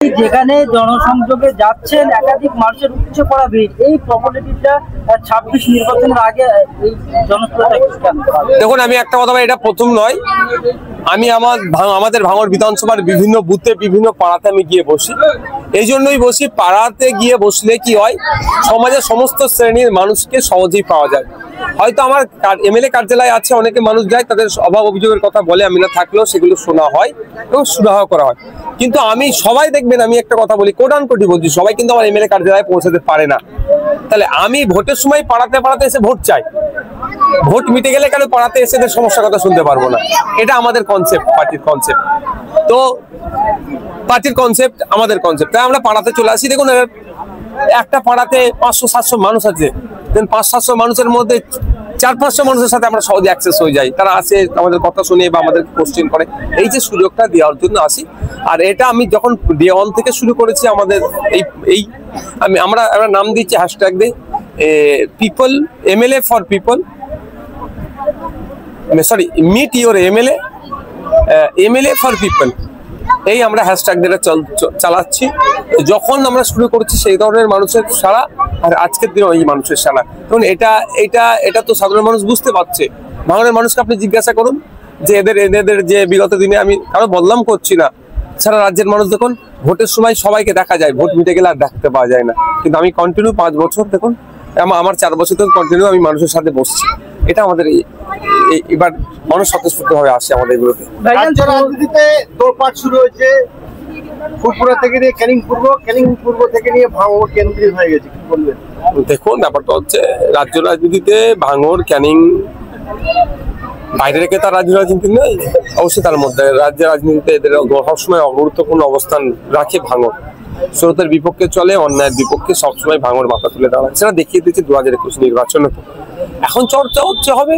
যেখানে জনসংযোগে যাচ্ছেন একাধিক মানুষের উপচে পড়া ভিড়, এই প্রপার্টিটা 26 নির্বাচনের আগে এই জনপ্রিয়তা কেন? দেখুন, আমি একটা কথা বলি, এটা প্রথম নয়। আমি আমাদের ভাঙড় বিধানসভার বিভিন্ন বুথে বিভিন্ন পাড়াতে আমি গিয়ে বসি। এই জন্যই বসি, পাড়াতে গিয়ে বসলে কি হয়, সমাজের সমস্ত শ্রেণীর মানুষকে সহজেই পাওয়া যায়। হয়তো আমার এমএলএ কার্যালয় আছে, অনেকে মানুষ যায়, তাদের অভাব অভিযোগের কথা বলে, আমি না থাকলেও সেগুলো শোনা হয় এবং সুরাহা করা হয়। কিন্তু আমি সবাই দেখবেন, আমি একটা কথা বলি, কোটি বলছি, সবাই কিন্তু আমার এমএলএ কার্যালয়ে পৌঁছাতে পারে না। তাহলে আমি ভোটের সময় পাড়াতে এসে ভোট চাই। ভোট মিটে গেলে কেন পাড়াতে এসে সমস্যার কথা শুনতে পারবো না? এটা আমাদের কনসেপ্ট, পার্টির কনসেপ্ট। তো পার্টির কনসেপ্ট আমাদের কনসেপ্ট, তাই আমরা পাড়াতে চলে আসি। দেখুন, একটা পাড়াতে 500-700 মানুষ আছে, 500-700 মানুষের মধ্যে 400-500 মানুষের সাথে আমরা সহজে অ্যাক্সেস হয়ে যাই। তারা আসে, আমাদের কথা শুনে বা আমাদের কোশ্চেন করে, এই যে সুযোগটা দেওয়ার জন্য আসি। আর এটা আমি যখন ডে 1 থেকে শুরু করেছি, আমাদের আমরা নাম দিচ্ছি হ্যাশট্যাগ দিয়ে people, MLA for people, sorry, meet your MLA, MLA for people. এই আমরা হ্যাশট্যাগ দিয়ে চালাচ্ছি। যখন আমরা শুরু করছি সেই ধরনের মানুষের সারা, আর আজকের দিনে এই মানুষের সারা। কারণ এটা তো সাধারণ মানুষ বুঝতে পারছে। ভাঙড়ের মানুষকে আপনি জিজ্ঞাসা করুন যে এদের যে বিগত দিনে, আমি কারো বদনাম করছি না, সারা রাজ্যের মানুষ দেখুন, ভোটের সময় সবাইকে দেখা যায়, ভোট মিটে গেলে আর দেখতে পাওয়া যায় না। কিন্তু আমি কন্টিনিউ 5 বছর, দেখুন আমার 4 বছর থেকে কন্টিনিউ আমি মানুষের সাথে বসছি। এটা আমাদের এবার মানুষ স্বতঃস্ফূর্ত ভাবে আসে আমাদের এগুলোতে। রাজনীতিতে তোড়পাড় শুরু হয়েছে, ফুরফুরা থেকে নিয়ে ক্যানিং পূর্ব থেকে নিয়ে ভাঙড় কেন্দ্রীয় হয়ে গেছে, কি বলবেন? দেখুন, ব্যাপারটা হচ্ছে, রাজ্য রাজনীতিতে ভাঙড় ক্যানিং বাইরে রেখে তার রাজ্য রাজনীতি নেই। অবশ্যই তার মধ্যে রাজ্য রাজনীতিতে এদের সবসময় গুরুত্বপূর্ণ অবস্থান রাখে ভাঙড়। স্রোতের বিপক্ষে চলে, অন্যায়ের বিপক্ষে সবসময় ভাঙড় মাথা তুলে দাঁড়ায়। সেটা দেখিয়ে দিচ্ছে 2021 নির্বাচনে। এখন চর্চা হবে।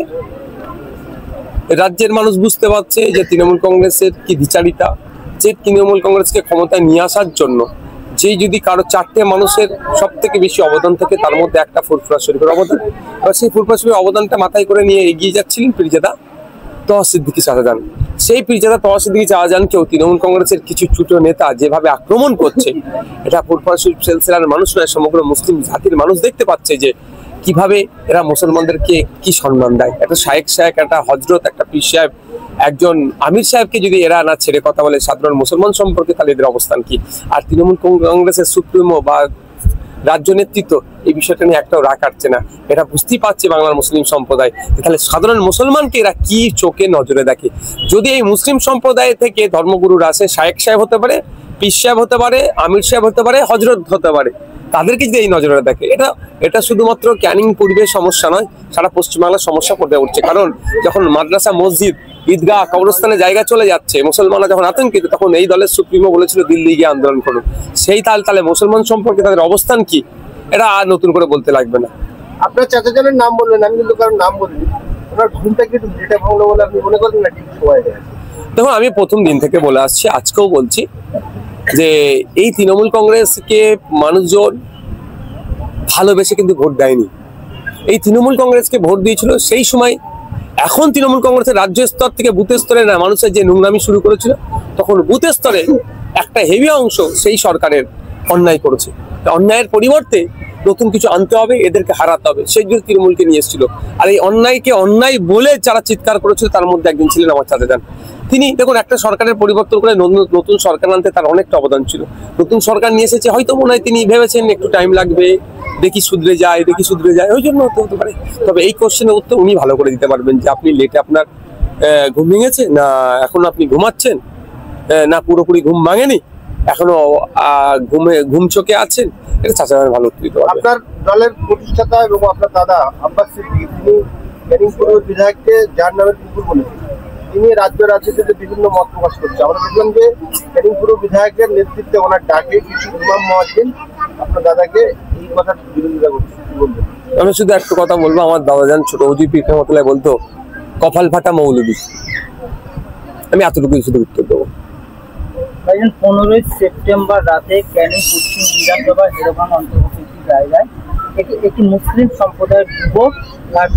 রাজ্যের মানুষ বুঝতে পারছে যে তৃণমূল কংগ্রেসের কি দ্বিচারিতা, যে তৃণমূল কংগ্রেসকে ক্ষমতায় নিয়ে আসার জন্য যদি কারো 4টে মানুষের সব থেকে বেশি অবদান থাকে, তার মধ্যে একটা ফুরফুরা শরীফের অবদান। এবার সেই ফুরফুরা শরীফের অবদানটা মাথায় করে নিয়ে এগিয়ে যাচ্ছিলেন পীরজাদা তওয়া সিদ্দিকী শাহজাহান। সেই পীরজাদা তওয়া সিদ্দিকী শাহজাহানকেও তৃণমূল কংগ্রেসের কিছু ছোট নেতা যেভাবে আক্রমণ করছে, এটা ফুরফুরা শরীফ সিলসিলার মানুষ নয়, সমগ্র মুসলিম জাতির মানুষ দেখতে পাচ্ছে যে কিভাবে এরা মুসলমানদেরকে কি সম্মান দেয়। একটা শায়েক, একটা হজরত, একটা পীর সাহেব, একজন আমির সাহেবকে যদি এরা না ছেড়ে কথা বলে সাধারণ মুসলমান সম্পর্কে, তাহলে এদের অবস্থান কি? আর তৃণমূল কংগ্রেসের সুপ্রিমো বা রাজ্য নেতৃত্ব এই বিষয়টা নিয়ে একটাও রাগ কাটছে না। এটা বুঝতেই পারছে বাংলার মুসলিম সম্প্রদায়, তাহলে সাধারণ মুসলমানকে এরা কি চোখে নজরে দেখে। যদি এই মুসলিম সম্প্রদায় থেকে ধর্মগুরুরা আসে, শায়েক সাহেব হতে পারে, পীর সাহেব হতে পারে, আমির সাহেব হতে পারে, হজরত হতে পারে, তাদেরকে যদি এই নজরে দেখে, এটা শুধুমাত্র ক্যানিং পূর্বের সমস্যা নয়, সারা পশ্চিমবাংলার সমস্যা পড়ে উঠছে। কারণ যখন মাদ্রাসা, মসজিদ, ঈদগাহ, কবরস্থানে জায়গা চলে যাচ্ছে, মুসলমানরা যখন আতঙ্কিত, তখন এই দলের সুপ্রিমো বলেছিল দিল্লি গিয়ে আন্দোলন করুন। সেই তাহলে মুসলমান সম্পর্কে তাদের অবস্থান কি, এটা আর নতুন করে বলতে লাগবে না। আপনার চাচাজনের নাম বললেন, আমি কিন্তু কারোর নাম বলিনি। ওনার ঘুমটা কি একটু ডেটা ভাঙলো বলে আপনি মনে করেন নাকি? দেখুন, আমি প্রথম দিন থেকে বলে আসছি, আজকেও বলছি যে এই তৃণমূল কংগ্রেসকে মানুষজন ভালোবেসে কিন্তু ভোট দেয়নি। এই তৃণমূল কংগ্রেসকে ভোট দিয়েছিল সেই সময়। এখন তৃণমূল কংগ্রেসের রাজ্য স্তর থেকে বুথ স্তরে না, মানুষের যে নোংরামি শুরু করেছিল, তখন বুথ স্তরে একটা হেভি অংশ সেই সরকারের অন্যায় করেছে। অন্যায়ের পরিবর্তে নতুন কিছু আনতে হবে, এদেরকে হারাতে হবে, সেই জন্য তৃণমূলকে নিয়ে এসেছিল। আর এই অন্যায়কে অন্যায় বলে যারা চিৎকার করেছিল, তার মধ্যে একজন ছিলেন আমার চাচাজান। তিনি দেখুন, একটা সরকারের পরিবর্তন করে নতুন সরকার আনতে তার অনেকটা অবদান ছিল। নতুন সরকার নিয়ে এসেছে, হয়তো মনে হয় তিনি ভেবেছেন একটু টাইম লাগবে, দেখি শুধরে যায়, ওই জন্য হতে পারে। তবে এই কোশ্চেনের উত্তর উনি ভালো করে দিতে পারবেন যে আপনি লেটে আপনার ঘুম ভেঙেছে, না এখন আপনি ঘুমাচ্ছেন, না পুরোপুরি ঘুম ভাঙেনি, এখনো ঘুম চোখে আছেন, এটা চাচাজান ভালো উত্তর দিতে পারবেন। আপনার দলের প্রতিষ্ঠাতা এবং আপনার দাদা আব্বাস সিদ্দিকী, তিনি ক্যানিং পূর্ব বিধায়ককে যার নামে কুকুর বলেছেন, তিনি রাজ্য রাজনীতিতে বিভিন্ন মত প্রকাশ করছে। আমরা দেখলাম যে ক্যানিং পূর্ব বিধায়কের নেতৃত্বে ওনার ডাকে কিছু ইমাম মুয়াজ্জিন আপনার দাদাকে এই কথার বিরোধিতা করছে, কি বলবেন? আমি শুধু একটা কথা বলবো, আমার দাদাজান ছোট হুজুর পীর রহমাতুল্লাহ বলতো কপাল ফাটা মৌলবী। আমি এতটুকুই শুধু উত্তর দেবো। 15ই সেপ্টেম্বর রাতে ক্যানিং পশ্চিম বিধানসভা হেরোভাঙা অন্তর্গত একটি জায়গায় একটি মুসলিম সম্প্রদায়ের যুবক আর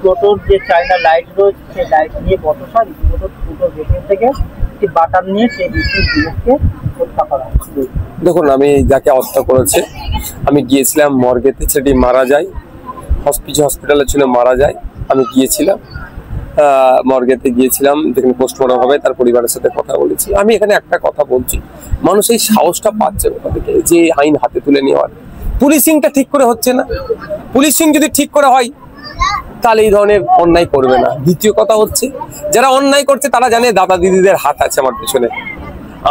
টোটোর যে চায়না লাইট রয়েছে, সেই লাইট নিয়ে বতসা রীতিমতো টোটো ভেতর থেকে একটি বাটার নিয়ে সেই মুসলিম যুবককে হত্যা করা হয়। মুসলিম? দেখুন, আমি যাকে হত্যা করেছে আমি গিয়েছিলাম মর্গেতে, সেটি মারা যায়, হসপিটালে ছিল, মারা যায়। আমি গিয়েছিলাম মর্গেতে গিয়েছিলাম, যেখানে পোস্টমর্টম হবে, তার পরিবারের সাথে কথা বলেছি। আমি এখানে একটা কথা বলছি, মানুষ এই সাহসটা পাচ্ছে কোথা থেকে যে আইন হাতে তুলে নেওয়ার? পুলিশিংটা ঠিক করে হচ্ছে না। পুলিশিং যদি ঠিক করে হয় তাহলে এই ধরনের অন্যায় করবে না। দ্বিতীয় কথা হচ্ছে, যারা অন্যায় করছে তারা জানে দাদা দিদিদের হাত আছে আমার পেছনে,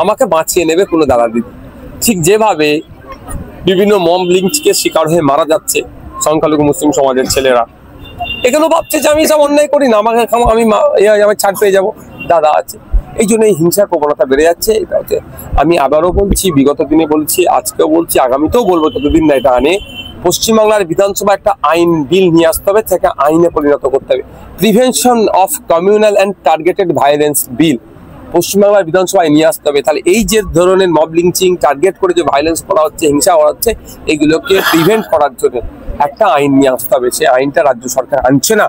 আমাকে বাঁচিয়ে নেবে কোনো দাদা দিদি। ঠিক যেভাবে বিভিন্ন মব লিঞ্চকে শিকার হয়ে মারা যাচ্ছে সংখ্যালঘু মুসলিম সমাজের ছেলেরা, এখানেও ভাবছে যে আমি সব অন্যায় করি না, আমাকে আমি আমার ছাড় পেয়ে যাবো, দাদা আছে। এই জন্য এই হিংসার প্রবণতা বেড়ে যাচ্ছে। এটা হচ্ছে, আমি আবারও বলছি, বিগত দিনে বলছি, আজকেও বলছি, আগামীতেও বলবো, ততদিন না এটা আনে পশ্চিমবাংলার বিধানসভা একটা আইন বিল নিয়ে আসতে হবে, থেকে আইনে পরিণত করতে হবে। Prevention of communal and targeted violence bill পশ্চিমবাংলার বিধানসভায় নিয়ে আসতে হবে। তাহলে এই যে ধরনের মব লিঞ্চিং টার্গেট করে যে ভায়োলেন্স করা হচ্ছে, হিংসা করা হচ্ছে, এগুলোকে প্রিভেন্ট করার জন্য একটা আইন নিয়ে আসতে হবে। সেই আইনটা রাজ্য সরকার আনছে না,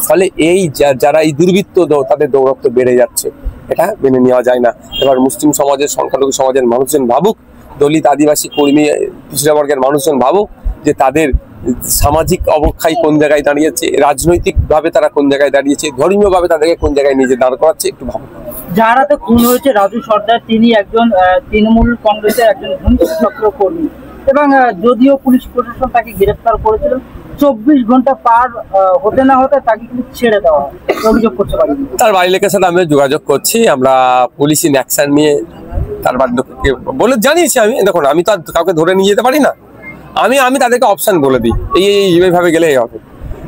ফলে এই যারা এই দুর্বৃত্ত তাদের দৌরত্ব বেড়ে যাচ্ছে, এটা মেনে নেওয়া যায় না। এবার মুসলিম সমাজের, সংখ্যালঘু সমাজের মানুষজন ভাবুক, দলিত আদিবাসী কর্মী পিছড়া বর্গের মানুষজন ভাবুক যে তাদের সামাজিক অবক্ষয় কোন জায়গায় দাঁড়িয়েছে, রাজনৈতিকভাবে তারা কোন জায়গায় দাঁড়িয়েছে, ধর্মীয়ভাবে তাদেরকে কোন জায়গায় নিজে দাঁড় করাচ্ছে, একটু ভাবুক। যার হাতে খুন হয়েছে রাজু সর্দার, তিনি একজন তৃণমূল কংগ্রেসের একজন ঘনিষ্ঠ কর্মী, এবং যদিও পুলিশ প্রশাসন তাকে গ্রেফতার করেছিল, 24 ঘন্টা পার হতে না হতে তাকে কিন্তু ছেড়ে দেওয়া হয়, অভিযোগ করতে পারি। তার বাড়ির লোকের সাথে আমি যোগাযোগ করছি, আমরা পুলিশ ইন অ্যাকশন নিয়ে তার বাড়ির লোককে বলে জানিয়েছি। আমি দেখুন, আমি তো আর কাউকে ধরে নিয়ে যেতে পারি না, আমি তাদেরকে অপশন বলে দিই, এইভাবে গেলে হবে।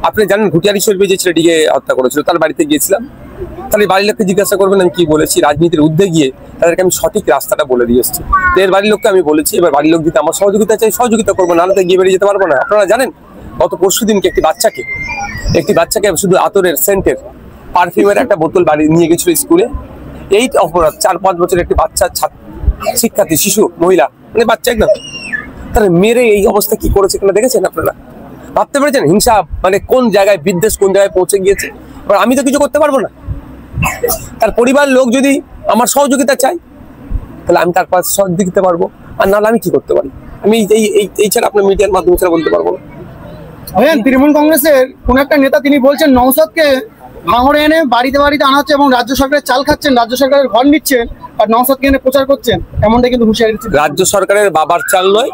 আপনি জানেন ঘুটিয়ারি শরীফে যে ছেলেটিকে হত্যা করেছিল, তার বাড়িতে গিয়েছিলাম, তাহলে বাড়ির লোককে জিজ্ঞাসা করবেন আমি কি বলেছি। রাজনীতির ঊর্ধ্বে গিয়ে তাদেরকে আমি সঠিক রাস্তাটা বলে দিয়ে এসেছি। তো এর বাড়ির লোককে আমি বলেছি, এবার বাড়ির লোক যদি আমার সহযোগিতা চাই, সহযোগিতা করবো, নাহলে তো গিয়ে বেরিয়ে যেতে পারবো না। আপনারা জানেন গত পরশু দিনকে একটি বাচ্চাকে শুধু আতরের সেন্টের পারফিউমের একটা বোতল বাড়ি নিয়ে গেছিল স্কুলে। এই অপরাধ 4-5 বছরের একটি বাচ্চা শিক্ষার্থী, শিশু, মহিলা, মানে বাচ্চা একদম, তারা মেরে এই অবস্থা কি করেছে কিনা দেখেছেন আপনারা? ভাবতে পেরেছেন হিংসা মানে কোন জায়গায়, বিদ্বেষ কোন জায়গায় পৌঁছে গিয়েছে? এবার আমি তো কিছু করতে পারবো না। তার পরিবার লোক যদি আমার সহযোগিতা চাই, তাহলে আমি তার পাশে সহযোগিতা দিতে পারবো, আর নাহলে আমি কি করতে পারি? আমি এই ছাড়া আপনার মিডিয়ার মাধ্যমে ছাড়া বলতে পারবো না। তৃণমূল কংগ্রেসের কোন একটা নেতা তিনি বলছেন নওশাদকে ভাঙড়ে এনে বাড়িতে আনা হচ্ছে এবং রাজ্য সরকারের চাল খাচ্ছেন, রাজ্য সরকারের ঘর নিচ্ছেন, আর নওশাদকে এনে প্রচার করছেন, এমনটা কিন্তু হুঁশিয়ারি দিচ্ছেন। রাজ্য সরকারের বাবার চাল নয়,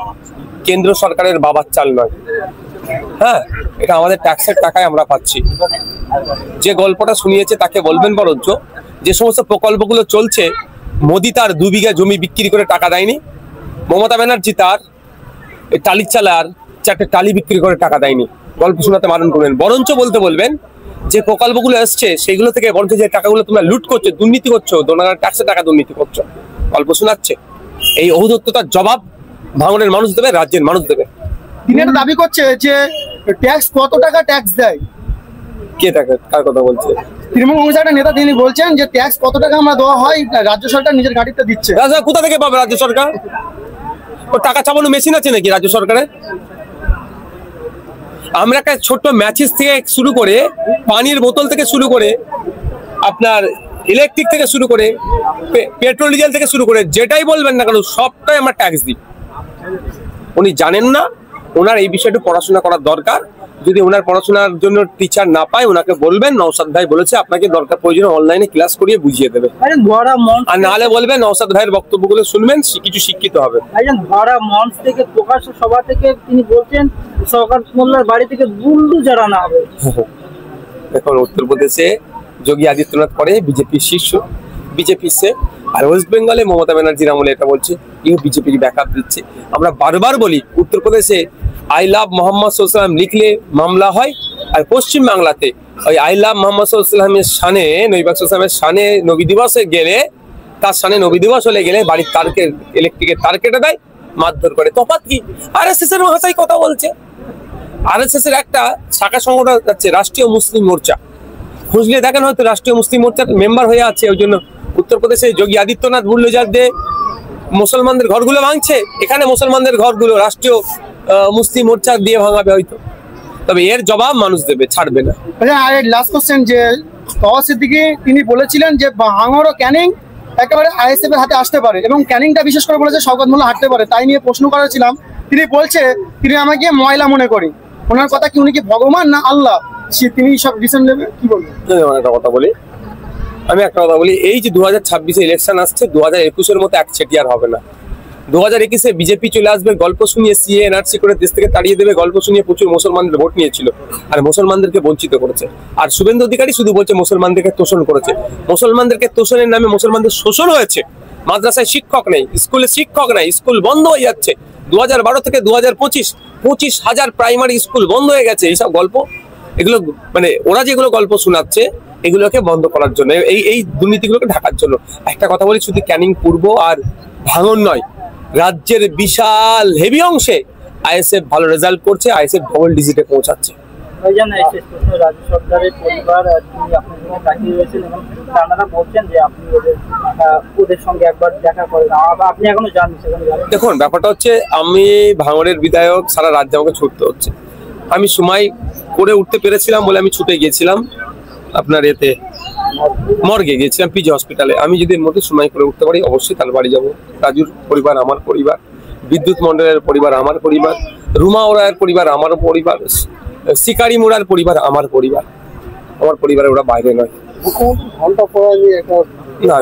কেন্দ্র সরকারের বাবার চাল নয়, হ্যাঁ, এটা আমাদের ট্যাক্সের টাকায় আমরা পাচ্ছি। যে গল্পটা শুনিয়েছে তাকে বলবেন বরঞ্চ যে সমস্ত প্রকল্পগুলো চলছে, মোদি তার 2 বিঘা জমি বিক্রি করে টাকা দেয়নি, মমতা ব্যানার্জি তার টালির চালার 4টে টালি বিক্রি করে টাকা দেয়নি। গল্প শোনাতে বারণ করবেন, বরঞ্চ বলতে বলবেন যে প্রকল্পগুলো এসছে সেগুলো থেকে বরঞ্চ যে টাকাগুলো তোমরা লুট করছো, দুর্নীতি করছো, ডোনার ট্যাক্সের টাকা দুর্নীতি করছো, গল্প শোনাচ্ছে। এই ঔদ্ধত্যতার জবাব ভাঙড়ের মানুষ দেবে, রাজ্যের মানুষ দেবে। তিনি একটা দাবি করছে যে ট্যাক্স কত টাকা ট্যাক্স দেয়, কে টাকা, কার কথা বলছে? তৃণমূল কংগ্রেসের একটা নেতা তিনি বলছেন যে ট্যাক্স কত টাকা আমরা দেওয়া হয়, রাজ্য সরকার নিজের গাড়িতে দিচ্ছে। কোথা থেকে পাবে রাজ্য সরকার? ও টাকা চাপানো মেশিন আছে নাকি রাজ্য সরকারের? আমরা একটা ছোট্ট ম্যাচিস থেকে শুরু করে, পানির বোতল থেকে শুরু করে, আপনার ইলেকট্রিক থেকে শুরু করে, পেট্রোল ডিজেল থেকে শুরু করে, যেটাই বলবেন না কেন সবটাই আমরা ট্যাক্স দিই। উনি জানেন না, ওনার এই বিষয়টা পড়াশোনা করার দরকার। যদি ওনার পড়াশোনার জন্য টিচার না পায়, ওনাকে বলবেন নওশাদ ভাই বলেছে আপনাকে দরকার প্রয়োজন অনলাইনে ক্লাস করিয়ে বুঝিয়ে দেবে, আর নাহলে বলবেন নওশাদ ভাইয়ের বক্তব্যগুলো শুনবেন, কিছু শিক্ষিত হবে। ধরা মঞ্চ থেকে প্রকাশ্য সভা থেকে তিনি বলছেন সরকার মোল্লার বাড়ি থেকে বুলডোজার আনা হবে। এখন উত্তরপ্রদেশে যোগী আদিত্যনাথ করে বিজেপির শীর্ষ, বিজেপি সে, আর ওয়েস্ট বেঙ্গলে মমতা ব্যানার্জির আমলে এটা বলছে, ইউ বিজেপিকে ব্যাকআপ দিচ্ছে। আমরা বারবার বলি উত্তরপ্রদেশে আই লাভ মোহাম্মদ সাল্লাম লিখলে মামলা হয়, আর পশ্চিম বাংলাতে ওই আই লাভ মোহাম্মদ সাল্লামের শানে, নবী পাক সাল্লামের শানে নবী দিবসে গেলে, তার শানে নবী দিবস হলে গেলে বাড়ির তারকে, ইলেকট্রিকের তার কেটে দেয়, মারধর করে। তফাৎ কি? আরএসএস এর ভাষায় কথা বলছে। আরএসএস এর একটা শাখা সংগঠন আছে রাষ্ট্রীয় মুসলিম মোর্চা, খুঁজলে দেখেন হয়তো রাষ্ট্রীয় মুসলিম মোর্চার মেম্বার হয়ে আছে। ওই জন্য উত্তরপ্রদেশে যোগী আদিত্যনাথ বুলডোজার দিয়ে মুসলমানদের ঘরগুলো ভাঙছে, এখানে মুসলমানদের ঘরগুলো রাষ্ট্রীয় মুসলিম মোর্চা দিয়ে ভাঙাবে হয়তো, তবে এর জবাব মানুষ দেবে, ছাড়বে না। লাস্ট কোশ্চেন, যে তওয়া সিদ্দিকী তিনি বলেছিলেন যে ভাঙড় ও ক্যানিং একেবারে আইএসএফ এর হাতে আসতে পারে, এবং ক্যানিংটা বিশেষ করে বলেছে শওকত মোল্লা হাঁটতে পারে। তাই নিয়ে প্রশ্ন করেছিলাম, তিনি বলছে তিনি আমাকে ময়লা মনে করি। ওনার কথা কি উনি কি ভগবান না আল্লাহ, তিনি সব ডিসিশন নেবে, কি বলবেন? আমি একটা কথা বলি, এই যে 2026-এ ইলেকশন আসছে, 2021-এর মতো একচেটিয়ার হবে না। 2021-এ বিজেপি চলে আসবে, গল্প শুনিয়ে সিএ এনআরসি করে দেশ থেকে তাড়িয়ে দেবে, গল্প শুনিয়ে প্রচুর মুসলমানদের ভোট নিয়েছিল আর মুসলমানদেরকে বঞ্চিত করেছে। আর শুভেন্দু অধিকারী শুধু বলছে মুসলমানদেরকে তোষণ করেছে। মুসলমানদেরকে তোষণের নামে মুসলমানদের শোষণ হয়েছে। মাদ্রাসায় শিক্ষক নেই, স্কুলে শিক্ষক নেই, স্কুল বন্ধ হয়ে যাচ্ছে। 2012 থেকে 2025 25,000 প্রাইমারি স্কুল বন্ধ হয়ে গেছে। এইসব গল্প, এগুলো মানে ওরা যেগুলো গল্প শোনাচ্ছে এগুলোকে বন্ধ করার জন্য, এই দুর্নীতিগুলোকে ঢাকার জন্য। একটা কথা বলি, শুধু ক্যানিং পূর্ব আর ভাঙন নয়, রাজ্যের বিশাল হেভি অংশে আইএসএফ ভালো রেজাল্ট করছে, আইএসএফ ডবল ডিজিটে পৌঁছাচ্ছে। রাজ্য সরকারের পরিবার তিনি আপনার জন্য তাকিয়ে রয়েছেন এবং তারা বলছেন যে আপনি ওদের সঙ্গে একবার দেখা করেন, আপনি এখনো জানেন সেখানে? দেখুন, ব্যাপারটা হচ্ছে আমি ভাঙড়ের বিধায়ক, সারা রাজ্যে আমাকে ছুটতে হচ্ছে। আমি সময় করে উঠতে পেরেছিলাম বলে আমি ছুটে গিয়েছিলাম আপনার এতে মর্গে গিয়েছিলাম, পিজি হসপিটালে। আমি যদি এর মধ্যে সময় করে উঠতে পারি অবশ্যই তার বাড়ি যাবো। রাজুর পরিবার আমার পরিবার, বিদ্যুৎ মন্ডলের পরিবার আমার পরিবার, রুমা ওরায়ের পরিবার আমার পরিবার, শিকারি মোড়ার পরিবার আমার পরিবার। আমার পরিবারে ওরা বাইরে নয়। ঘন্টা পর না।